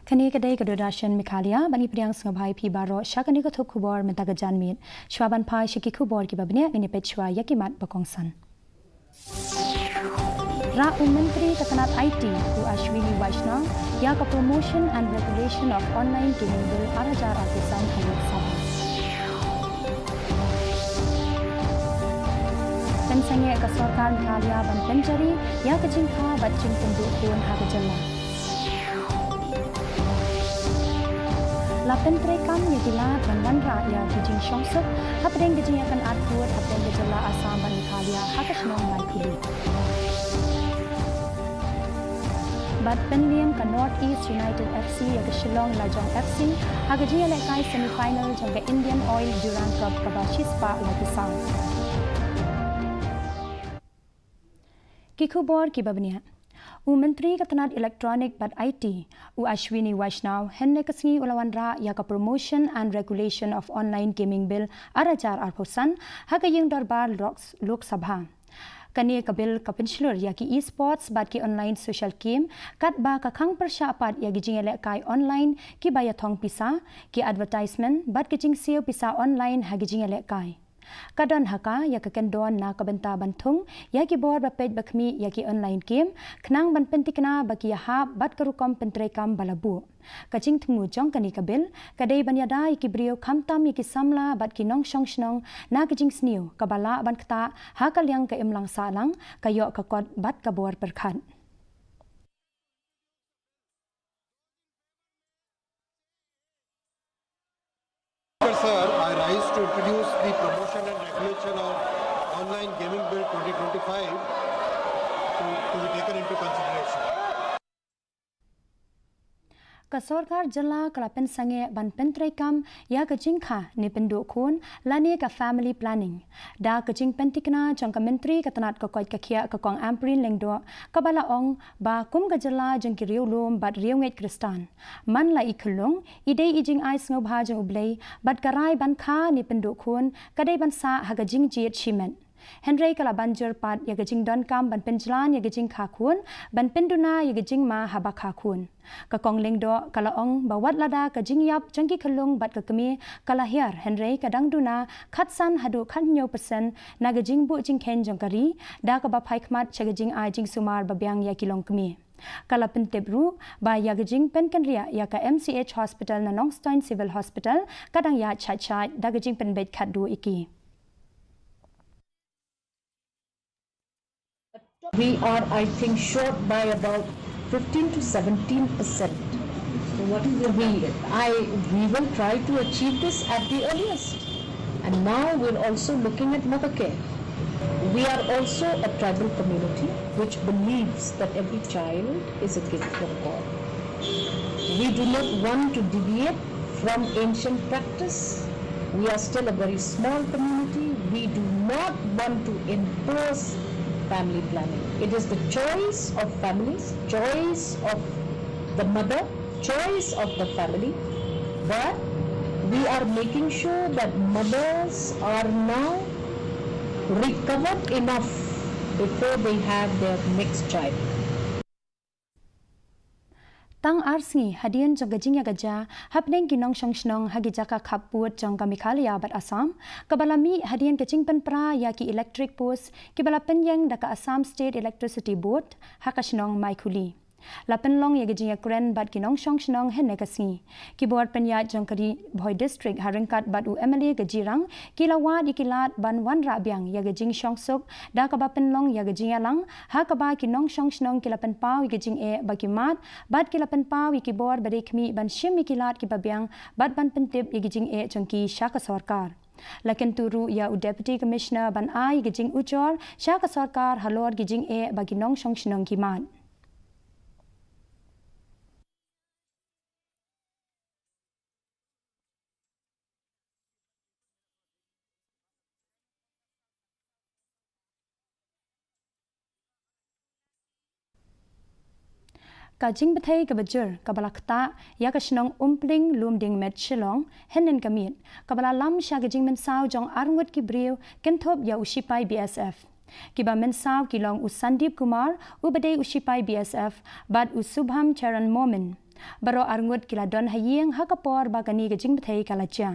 Kani kedai kedodashan Meghalaya bani priang sengabai pi baro syakani ko thuk khubor mentaga janmit shwaban pai shiki khubor ki babne ini pechwa yakimat bakongsan Ra Menteri Ketenat IT ku Ashwini Vaishnav ya ka promotion and regulation of online gaming bill arajar artisan Lok Sabha Pensange ka sarkar Meghalaya ban penjari ya ka jingkha batjing penduk kun ha kejala Lapen terekam yang dilat dan wanra ya kijing syongsuk hapdeng kijing akan atur hapdeng kejala asam ban Meghalaya hakasnong mai kuli Bat penliam ka North East United FC ya ke Shillong Lajong FC hagajing lekai semi-final jaga Indian Oil Durand Cup ka Bashispa Lapisang Kikubor ki babniya Menteri Ketenat Elektronik bat IT Ashwini Vaishnav henne kasngi ulawan ra ya ka promotion and regulation of online gaming bill arajar arposan hagayeng darbar Lok Sabha Kani ka bill ka pensilur ya ki e-sports bat ki online social game kat ba ka khang persyapat ya gijing elek kai online ki baya thong pisa ki advertisement bat kijing seo pisa online hagijing elek kai Kadon haka ya ka kendon na kabenta bantung ya ki bor bapej bakmi ya ki online game knang ban pentikna baki ha bat karukom pentrekam balabu kaching thmu jong kani kabil kadai banyada ki brio khamtam ya ki samla bat ki nong shong shnong na kijing sniu kabala ban kta ha kalyang ka imlang salang kayo ka kod bat ka bor perkhan Sir, I rise to introduce the promotion and regulation of online gaming bill 2025 to be taken into consideration. Kasorkar jala kalapen sange ban pentrekam ya kajingkha ni penduk kun lani ka family planning da kajing pentikna jong ka menteri ketenat ka koi ka khia ka kong amprin lengdo ka bala ong ba kum ka jala jong ki riulum bat riunget kristan man la ikhulung ide ijing ais ngo bha jong ublei bat karai ban kha ni penduk kun kadai ban sa ha kajing jiet shimen Henry kala banjur pat ya gajing don kam ban penjlan ya gajing khakun ban penduna ya gajing ma haba khakun ka kong lengdo kala ong bawat lada ka jingyap jangki khalung bat ka kami kala hiar Henry kadang duna khatsan hadu khanyo persen na gajing bu jing khen jongkari da ka ba phaikmat chagajing a jing sumar babyang ya kilong kami kala pentebru ba ya gajing penkanria ya ka MCH hospital na Nongstoin civil hospital kadang ya chachai da gajing penbet khadu iki We are, I think, short by about 15 to 17%. So what is your target? We will try to achieve this at the earliest. And now we're also looking at mother care. We are also a tribal community which believes that every child is a gift from God. We do not want to deviate from ancient practice. We are still a very small community. We do not want to impose family planning. It is the choice of families, choice of the mother, choice of the family, but we are making sure that mothers are now recovered enough before they have their next child. Tang arsi hadian jong gajing ya gaja hapneng kinong shong shnong hagi jaka khaput jong ka Meghalaya bat Assam kabalami hadian gajing penpra ya ki electric post ki bala penyeng da ka Assam State Electricity Board hakashnong maikuli lapen long ya gajing ya kren bat kinong shong shnong henne kasngi ki board penya jong kari Bhoi district harengkat bat u MLA gajirang kilawat ikilat ban wan rabyang ya gajing shong suk da ka ba penlong ya gajing alang ha ka ba kinong shong shnong kilapen paw ya gajing e bakimat bat kilapen paw ki board badikmi ban shim ikilat ki babyang bat ban pentip ya gajing e jong ki shaka sarkar Lakin turu ya u deputy commissioner ban ai gajing ujor shaka sarkar halor gajing e baginong shong shnong ki mat Kajing betai ke bejur kabala kta ya ka shnong umpling lumding met shilong henen kamit kabala lam sha gajing men saw jong arngut ki briu kenthop ya ushipai BSF Kiba mensaw kilong u Sandeep Kumar u badai u Shipai BSF bad u Subham Charan Momin. baro arngut kila don hayeng hakapor bagani gajing bethei kalacha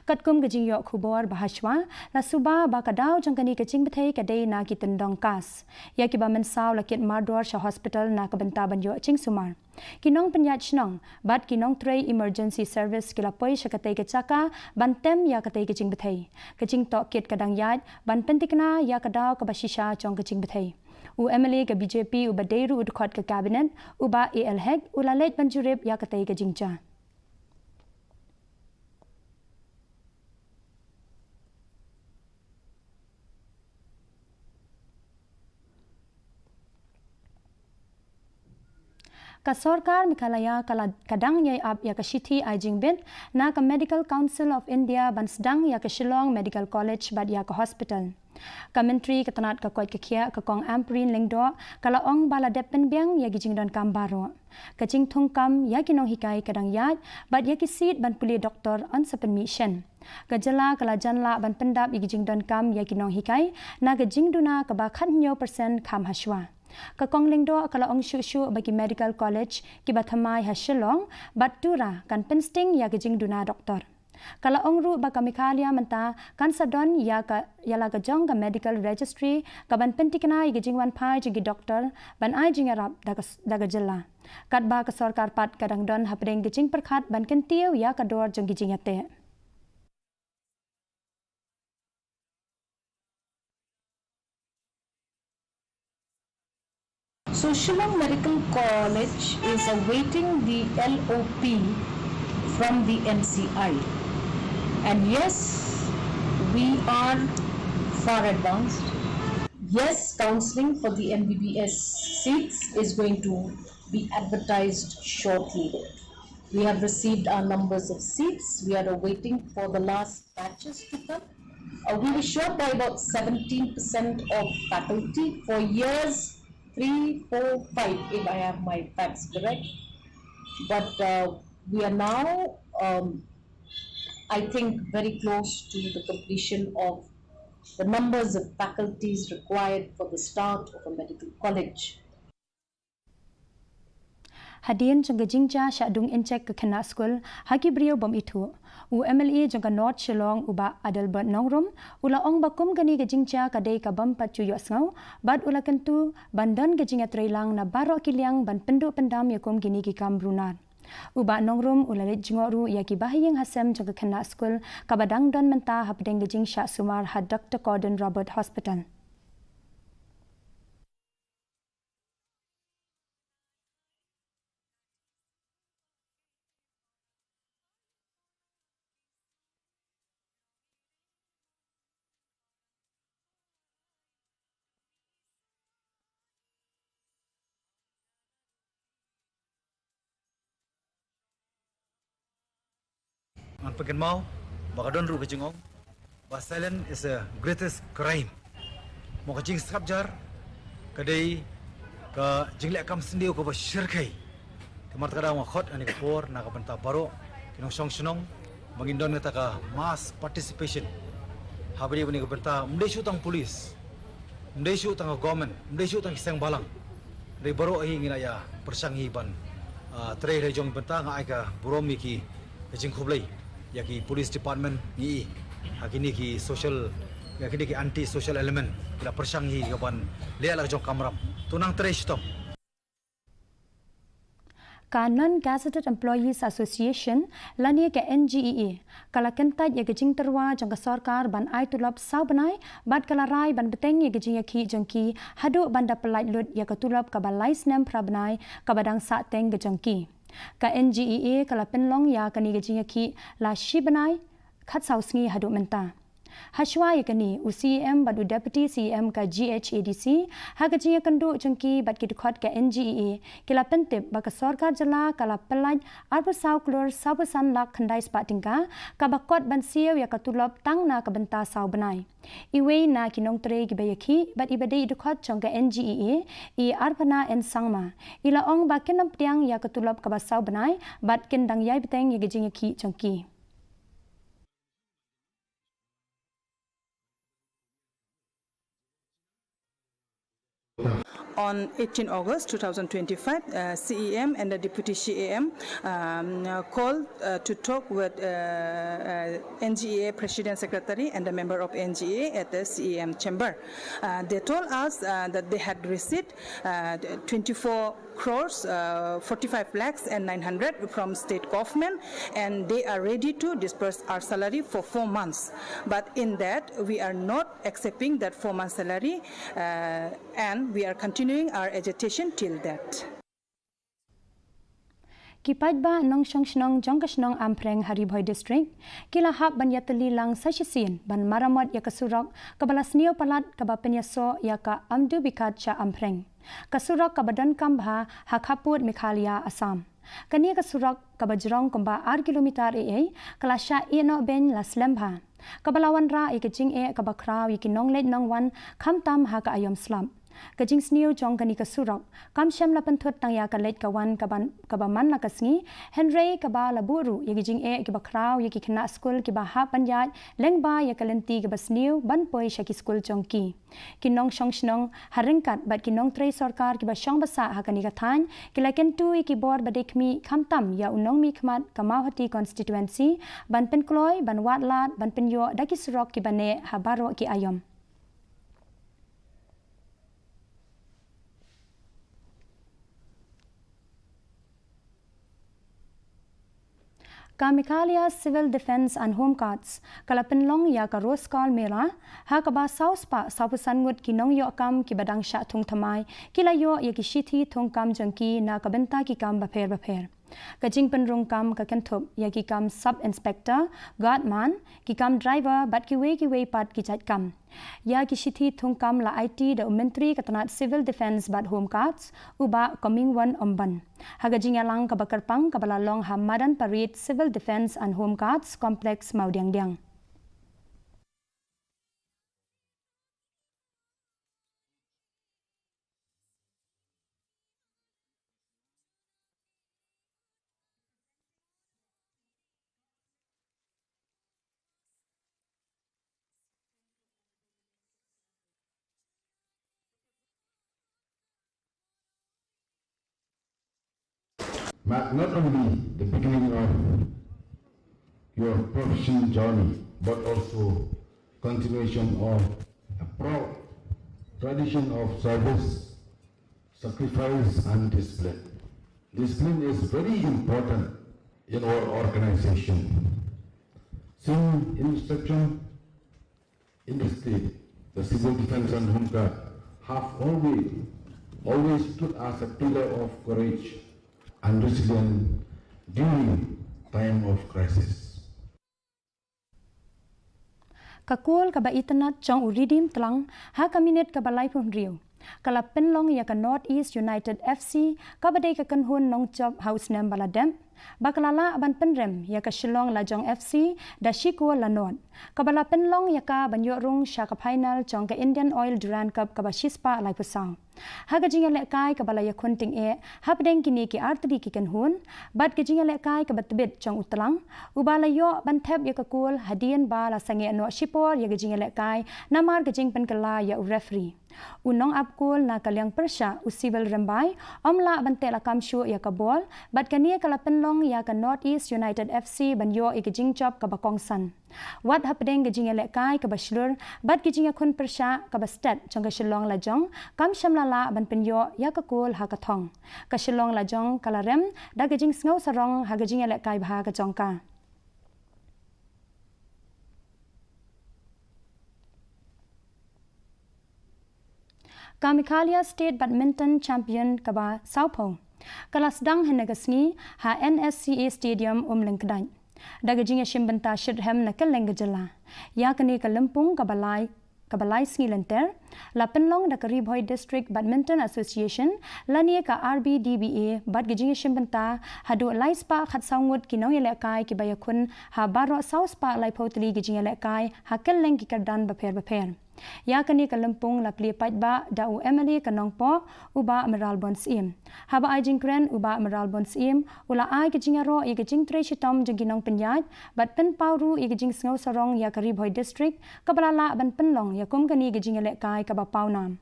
katkum gajing yok khubor bahaswa la suba bakadau jangkani gajing bethei kadai na kitendong kas ya kiba mensau lakit mardor sha hospital na kabenta banyo ching sumar kinong penyat chnong bat kinong tray emergency service kila poi shakatai kachaka bantem ya katai gajing bethei gajing tok kit kadang yat ban pentikna ya kadau kabashisha chong gajing bethei u MLA ke BJP u badeiru u dekat ke kabinet u ba AL hek u lalet banjurib ya katai ke jingja ka sarkar Meghalaya kadang yai ab ya ka Shithi Jingbin na ka Medical Council of India ban sedang ya ka Shillong Medical College bad ya ka hospital ka menteri ketanat ka koi kekhia ka kong amprin lengdo kala ong bala depen biang ya gijing don kambaro ka jing thung kam ya kinong hikai kadang yat bad ya ki seat ban puli doktor on sepen mission ka jala kala janla ban pendap ya gijing don kam ya kinong hikai na ka jing duna ka ba khan nyo % kham haswa ka kong lengdo kala ong shu bagi medical college ki bathamai ha Shillong batura kan pensting ya gijing duna doktor kala ong ru ba ka Meghalaya menta kan sadon ya ka yala ka jong ka medical registry ka ban pentikna ya gijing wan phai jigi doktor ban ai jing arab daga jalla kat ba ka sarkar pat kadang don hapreng gijing perkhat ban kentiu ya ka dor jong gijing ate So Shillong Medical College is awaiting the LOP from the MCI. And yes, we are far advanced. Yes, counselling for the MBBS seats is going to be advertised shortly. We have received our numbers of seats. We are awaiting for the last batches to come. We were short by about 17% of faculty for years 3, 4, 5, if I have my facts correct. But we are now, I think, very close to the completion of the numbers of faculties required for the start of a medical college. Hadin jangka jingja syadung encek ke kena skul haki brio bom itu u MLA jangka North Shillong uba Adelbert Nongrum ula ong bakum gani ke jingja kadai ka bam pacu yo ngau bad ula kentu bandan ke jinga trailang na baro kiliang ban penduk pendam yakum gini ki kam brunar uba Nongrum ula let jingoru ya ki bahiyang hasem jangka kena skul ka badang don menta hapdeng ke jing syak sumar had Dr. Gordon Robert Hospital Ang pagkanmao, bakadon ru kajingong, silence is the greatest crime. Mo kajing sabjar, kadai ka jinglek kam sendiu ko basyirkai. Kamar kada mo khot ani kapor na kabanta baro kinong song sunong mangindon ngata ka mass participation. Habari bani kabanta mdai tang polis. Mdai tang government, mdai tang kisang balang. Dai baro hi nginaya persanghiban. Tray rejong banta nga ai ka buromi ki kajing khoblai. Yaki police department ni hakini ki social yakini ki anti social element kila persang hi kapan leala jong kamram tunang tres tom ka Non-Gazetted Employees Association lani ke NGEA kala kentaj ya gejing terwa jangka sarkar ban ai tulap saubanai bad kala rai ban beteng ya gejing yakhi jangki hadu banda pelait lut ya katulap ka balai snem prabanai ka badang sa teng gejangki ka NGEA kala penlong ya kani gejing yakhi la shibanai khat sausngi hadu menta Hashwa yakani UCM badu deputy CM ka GHADC hagajiya kandu jangki bad ki dukhat ka NGEA kila pentip baka sarkar jala kala pelaj arba saw klor sabasan lak khandai spatingka ka bakot bansiaw ya katulop tang na ka benta saw banai iwe na kinong tre ki bayakhi bad ibade dukhat jangka NGEA I arbana en sangma ila ong bakin nampiang ya katulop ka basaw banai bad kendang yai beteng ya gejing yakhi jangki on 18 August 2025, CEM and the Deputy CEM called to talk with NGA President Secretary and the member of NGA at the CEM chamber. They told us that they had received 24 crores, 45 lakhs and 900 from state government, and they are ready to disperse our salary for 4 months. But in that, we are not accepting that 4-month salary, and we are continuing our agitation till that. Kipat ba nong shnong jong kashnong ampreng Haribhoi district kila hab ban yatali lang sashisin ban maramot ya kasurok kabalas nio palat kabapenya ya ka amdu bikat cha ampreng kasurok kabadan kambha hakhaput Meghalaya Assam kania kasurok kabajrong komba 8 kilometer kalasha ino ben laslembha kabalawan ra ikajing kabakraw ikinong let nong wan khamtam ha ka ayom slam kajing sniu jong kani kasurok kam shem la panthut tang ya kalet kawan kabaman la kasngi henry kaba laburu yagi jing ki bakraw yagi khna school ki ba ha panjat lengba ya kalenti ki basniu ban poi shaki school jongki kinong shongshnong haringkat bat kinong trei sarkar ki ba shong basa ha kani kathan kilaken tu ki bor badekmi khamtam ya unong mi khmat kamawhati constituency ban pen kloi ban watlat ban pen yo daki surok ki bane ha baro ki ayom Meghalaya Civil Defence and Home Guards kalapinlong ya ka roskal mera ha ka ba sauspa sapusan ngut kinong yo kam ki badang sha thung thamai kilayo ya ki shithi thung kam jangki na kabenta ki kam ba pher kajing penrung kam ka kenthop ya ki kam sub inspector guardman ki kam driver bat ki we pat ki chat kam ya ki shithi thung kam la IT da menteri katanat civil defence bat home guards uba coming one omban hagajing alang ka bakarpang kabalalong hamadan parit civil defence and home guards complex maudiang Not only the beginning of your professional journey, but also continuation of a proud tradition of service, sacrifice and discipline. Discipline is very important in our organization. Since inception in the state, the civil defense and home guard have always stood as a pillar of courage and resilience during time of crisis. Kakul kaba itanat jong uridim telang ha kaminet kabalai pun riu kala penlong ya ka North East United FC kabadai ka kanhun nong job house nem baladem bakalala aban penrem ya ka Shillong Lajong FC da shiko lanot kabala penlong ya ka banyorung sha ka final jong ka Indian Oil Durand Cup kaba shispa lai pusang haga jinga lekai kabala ya kunting hapdeng kini ki artri ki kanhun bat ke jinga lekai ka batbet jong utlang ubala yo ban thep ya ka kul hadian ba la sange no shipor ya jinga lekai namar ke jing pen kala ya referee unong apkul na kalyang persya usivel rembai omla bante la kamshu ya ka bol bat kania kala penlong ya ka North East United FC banyo ikijing job ka bakongsan wat hapdeng ke jinga lekai ka baslur bat ke jinga kun persya ka bastat jong ka Shillong Lajong kam shamlala ban penyo ya ka kul ha ka thong ka Shillong Lajong kala rem da ke jing sngo sarong ha ke jinga lekai bha ka jongka Meghalaya State Badminton Champion kaba Saupho kalas dang henagasngi ha NSCA Stadium lengkdai dagajing shimbanta shirhem nakaleng gajala ya kani kalampung kabalai sngi lenter la penlong da Haribhoi District Badminton Association lania ka RBDBA bad gajing shimbanta hadu laispa khat sangut kinong elekai ki bayakun ha baro sauspa lai photli gajing elekai ha kaleng ki kardan bapher ya kani kalampung la pli patba da UMLA kanong po uba Emerald Bonsim haba ajing kren uba Emerald Bonsim ula ai kijingaro i kijing tre shitom jginong penyat bat pen pauru i kijing sngo sarong ya Haribhoi District kabalala ban penlong ya kum kani kijing elekai ka ba paunam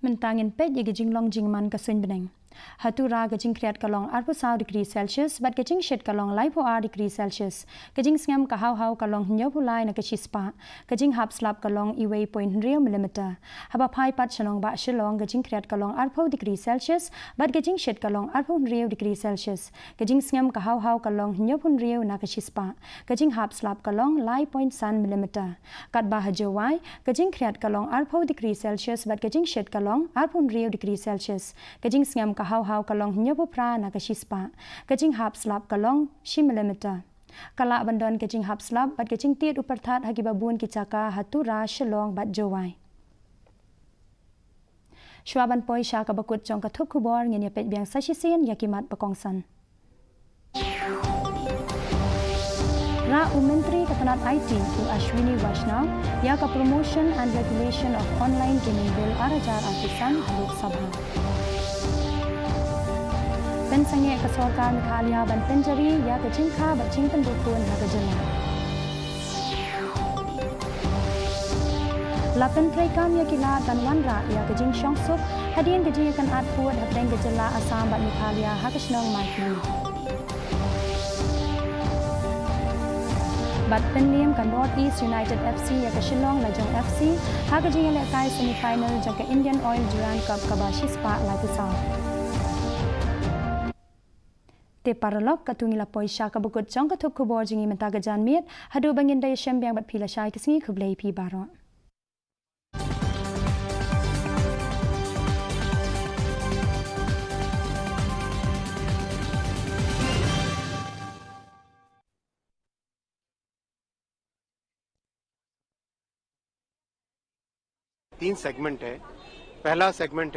mentangin pet ye gijing long jingman ka sun beneng hatura gajing kriat kalong 40 celsius bat gajing shed kalong laipo degree celsius gajing sngam ka hau kalong nyopulai na kachispa gajing hap slap kalong iway point real millimeter haba pai pat chalong ba shilong gajing kriat kalong 40 degree celsius bat gajing shed kalong 40 real degree celsius gajing sngam ka hau kalong nyopun real na kachispa gajing hap slap kalong lai point san millimeter kat ba hajawai gajing kriat kalong 40 degree celsius bat gajing shed kalong 40 real degree celsius gajing sngam ka hau kalong nyopo pra na kashispa kajing hap slap kalong 10 millimeter kala bandon kajing hap slap bat kajing tiet uperthat hagi babun kicaka hatura shalong bat jowai shwaban poi sha ka bakut chong ka thuk khubor ngene pet biang sashisin yakimat bakongsan Ra Menteri Ketenat IT Tu Ashwini Vaishnaw ya ka promotion and regulation of online gaming bill arajar artisan Lok Sabha Pensange ka sarkar Meghalaya ban penjari ya ka jingkha ba jingpan dukun ha ka jala Lapen trai kam ya kila ban wanra ya ka jing shong sup hadien ka jing kan at puat hateng ka jala Assam ba Meghalaya ha ka shnong mai kli Bat penliam ka North East United FC ya ka Shillong la jong FC ha ka jing le kai semi final jong ka Indian Oil Duran Cup ka ba Shispa la ka South Te paralok katungila poisha ka bukut chong ka thuk khubor jingi menta ka janmit hadu bangin dai shem byang bat phila shai kisngi khublei phi baro तीन सेगमेंट है पहला सेगमेंट है